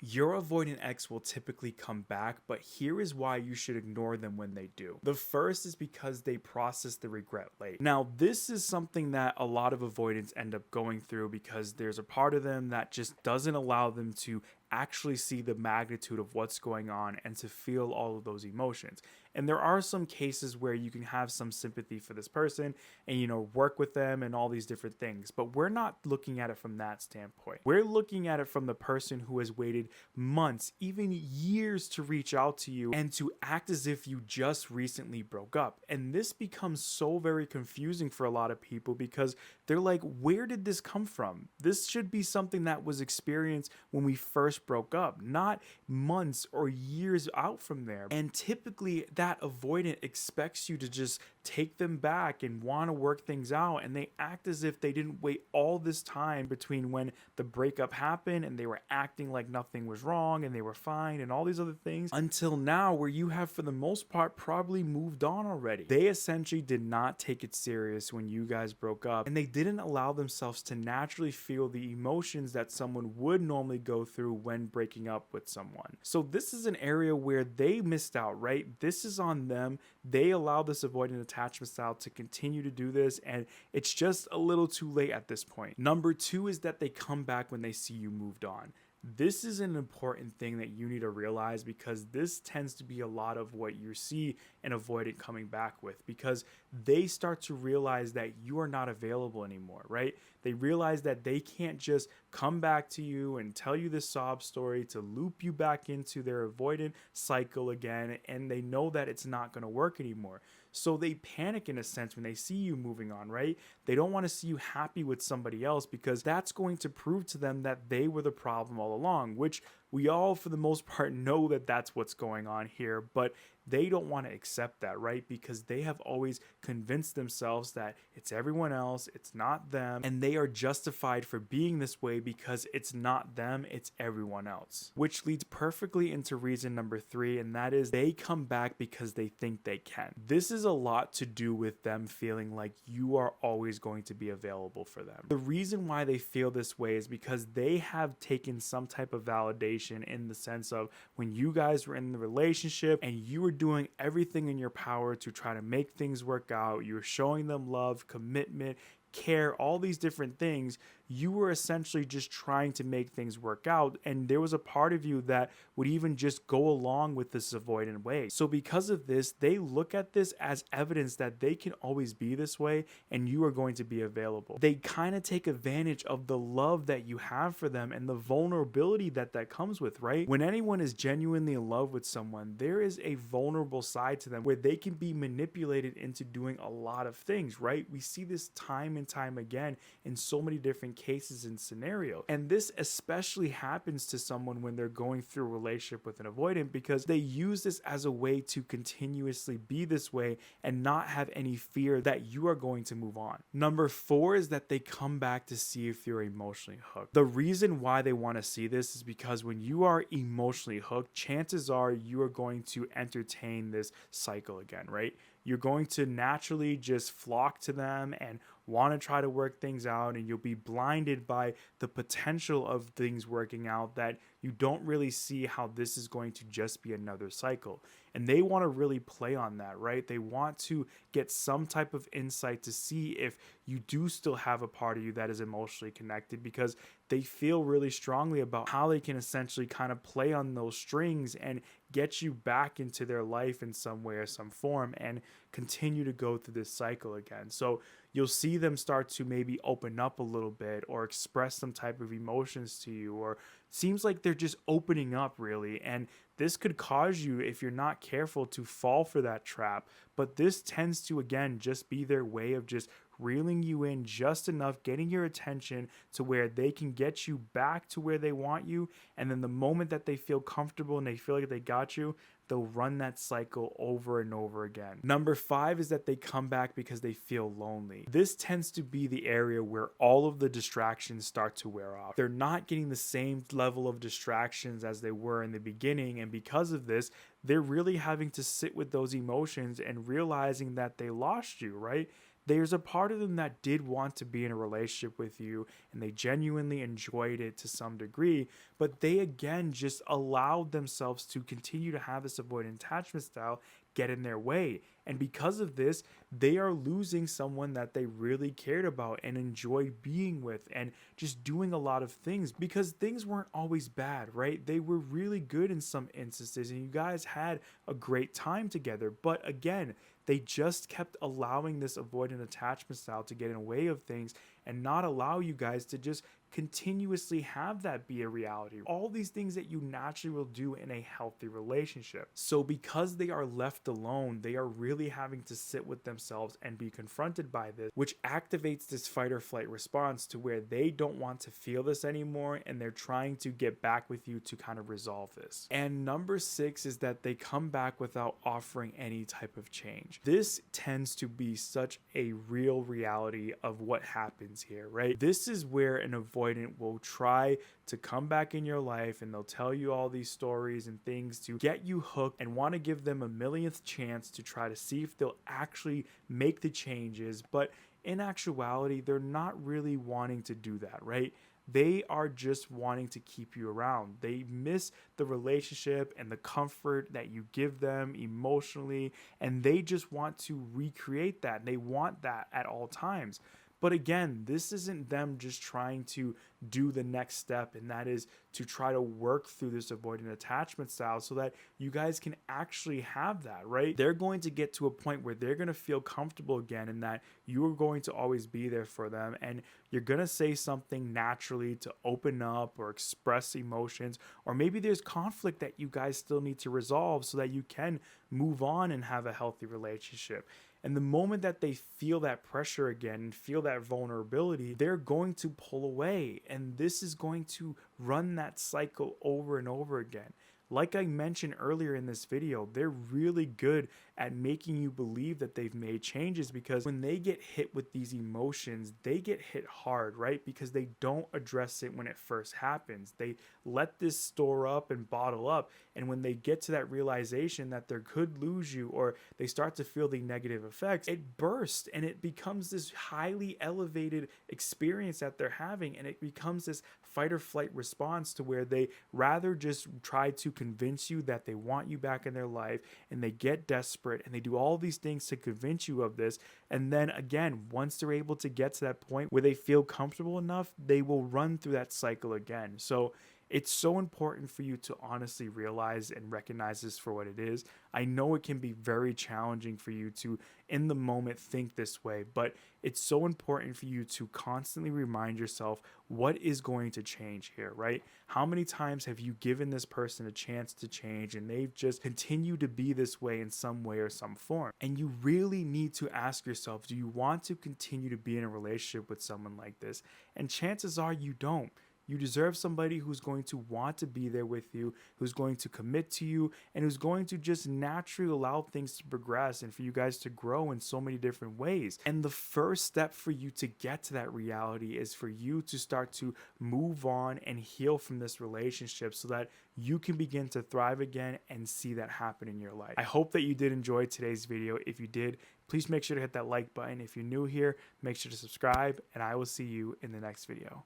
Your avoidant ex will typically come back, but here is why you should ignore them when they do. The first is because they process the regret late. Now, this is something that a lot of avoidants end up going through because there's a part of them that just doesn't allow them to actually see the magnitude of what's going on and to feel all of those emotions. And there are some cases where you can have some sympathy for this person and, work with them and all these different things. But we're not looking at it from that standpoint. We're looking at it from the person who has waited months, even years to reach out to you and to act as if you just recently broke up. And this becomes so very confusing for a lot of people because they're like, where did this come from? This should be something that was experienced when we first broke up, not months or years out from there. And typically that avoidant expects you to just take them back and want to work things out, and they act as if they didn't wait all this time between when the breakup happened and they were acting like nothing was wrong and they were fine and all these other things until now, where you have for the most part probably moved on already. They essentially did not take it serious when you guys broke up, and they didn't allow themselves to naturally feel the emotions that someone would normally go through when breaking up with someone. So this is an area where they missed out, right? This is on them. They allow this avoidant attachment style to continue to do this, and it's just a little too late at this point. Number two is that they come back when they see you moved on. This is an important thing that you need to realize because this tends to be a lot of what you see an avoidant coming back with, because they start to realize that you are not available anymore, right? They realize that they can't just come back to you and tell you this sob story to loop you back into their avoidant cycle again, and they know that it's not going to work anymore. So they panic in a sense when they see you moving on, right? They don't want to see you happy with somebody else because that's going to prove to them that they were the problem all along, which we all, for the most part, know that that's what's going on here, but they don't want to accept that, right? Because they have always convinced themselves that it's everyone else, it's not them, and they are justified for being this way because it's not them, it's everyone else. Which leads perfectly into reason number three, and that is they come back because they think they can. This is a lot to do with them feeling like you are always going to be available for them. The reason why they feel this way is because they have taken some type of validation in the sense of when you guys were in the relationship and you were doing everything in your power to try to make things work out, you were showing them love, commitment, care, all these different things. You were essentially just trying to make things work out, and there was a part of you that would even just go along with this avoidant way. So because of this, they look at this as evidence that they can always be this way and you are going to be available. They kind of take advantage of the love that you have for them and the vulnerability that comes with, right? When anyone is genuinely in love with someone, there is a vulnerable side to them where they can be manipulated into doing a lot of things, right? We see this time and time again in so many different cases and scenarios. And this especially happens to someone when they're going through a relationship with an avoidant because they use this as a way to continuously be this way and not have any fear that you are going to move on. Number four is that they come back to see if you're emotionally hooked. The reason why they want to see this is because when you are emotionally hooked, chances are you are going to entertain this cycle again, right? You're going to naturally just flock to them and want to try to work things out, and you'll be blinded by the potential of things working out that you don't really see how this is going to just be another cycle. And they want to really play on that, right? They want to get some type of insight to see if you do still have a part of you that is emotionally connected, because they feel really strongly about how they can essentially kind of play on those strings and get you back into their life in some way or some form and continue to go through this cycle again. So you'll see them start to maybe open up a little bit or express some type of emotions to you, or seems like they're just opening up really. And this could cause you, if you're not careful, to fall for that trap. But this tends to, again, just be their way of just reeling you in just enough, getting your attention to where they can get you back to where they want you. And then the moment that they feel comfortable and they feel like they got you, they'll run that cycle over and over again. Number five is that they come back because they feel lonely. This tends to be the area where all of the distractions start to wear off. They're not getting the same level of distractions as they were in the beginning, and because of this, they're really having to sit with those emotions and realizing that they lost you, right? there's a part of them that did want to be in a relationship with you and they genuinely enjoyed it to some degree, but they again just allowed themselves to continue to have this avoidant attachment style get in their way. And because of this, they are losing someone that they really cared about and enjoy being with and just doing a lot of things, because things weren't always bad, right? They were really good in some instances and you guys had a great time together. But again, they just kept allowing this avoidant attachment style to get in the way of things and not allow you guys to just continuously have that be a reality. All these things that you naturally will do in a healthy relationship. So because they are left alone, they are really having to sit with themselves and be confronted by this, which activates this fight or flight response to where they don't want to feel this anymore and they're trying to get back with you to kind of resolve this. And number 6 is that they come back without offering any type of change. This tends to be such a real reality of what happens here, right? This is where an avoidant will try to come back in your life and they'll tell you all these stories and things to get you hooked and want to give them a millionth chance to try to see if they'll actually make the changes. But in actuality, they're not really wanting to do that, right? They are just wanting to keep you around. They miss the relationship and the comfort that you give them emotionally, and they just want to recreate that. They want that at all times. But again, this isn't them just trying to do the next step, and that is to try to work through this avoidant attachment style so that you guys can actually have that, right? They're going to get to a point where they're going to feel comfortable again and that you are going to always be there for them, and you're going to say something naturally to open up or express emotions, or maybe there's conflict that you guys still need to resolve so that you can move on and have a healthy relationship. And the moment that they feel that pressure again and feel that vulnerability, they're going to pull away. And this is going to run that cycle over and over again. Like I mentioned earlier in this video, they're really good at making you believe that they've made changes, because when they get hit with these emotions, they get hit hard, right? Because they don't address it when it first happens. They let this store up and bottle up. And when they get to that realization that they could lose you, or they start to feel the negative effects, it bursts and it becomes this highly elevated experience that they're having. And it becomes this fight or flight response to where they rather just try to convince you that they want you back in their life, and they get desperate and they do all these things to convince you of this. And then again, once they're able to get to that point where they feel comfortable enough, they will run through that cycle again. So it's so important for you to honestly realize and recognize this for what it is. I know it can be very challenging for you to, in the moment, think this way, but it's so important for you to constantly remind yourself what is going to change here, right? How many times have you given this person a chance to change and they've just continued to be this way in some way or some form? And you really need to ask yourself, do you want to continue to be in a relationship with someone like this? And chances are you don't. You deserve somebody who's going to want to be there with you, who's going to commit to you, and who's going to just naturally allow things to progress and for you guys to grow in so many different ways. And the first step for you to get to that reality is for you to start to move on and heal from this relationship so that you can begin to thrive again and see that happen in your life. I hope that you did enjoy today's video. If you did, please make sure to hit that like button. If you're new here, make sure to subscribe, and I will see you in the next video.